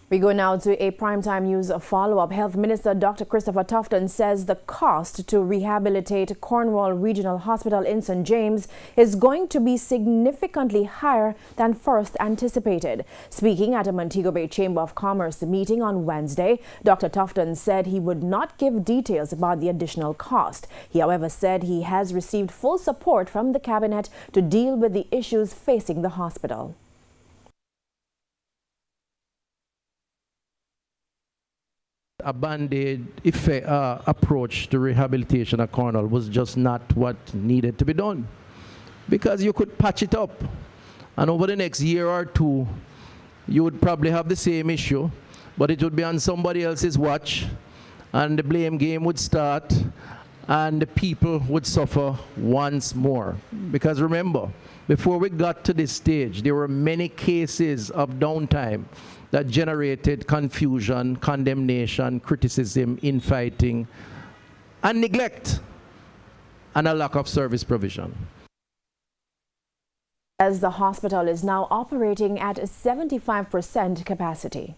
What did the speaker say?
We go now to a primetime news follow-up. Health Minister Dr. Christopher Tufton says the cost to rehabilitate Cornwall Regional Hospital in St. James is going to be significantly higher than first anticipated. Speaking at a Montego Bay Chamber of Commerce meeting on Wednesday, Dr. Tufton said he would not give details about the additional cost. He, however, said he has received full support from the cabinet to deal with the issues facing the hospital. A band-aid approach to rehabilitation at Cornwall was just not what needed to be done, because you could patch it up and over the next year or two you would probably have the same issue, but it would be on somebody else's watch and the blame game would start and the people would suffer once more. Because remember, before we got to this stage, there were many cases of downtime that generated confusion, condemnation, criticism, infighting, and neglect, and a lack of service provision. As the hospital is now operating at 75% capacity.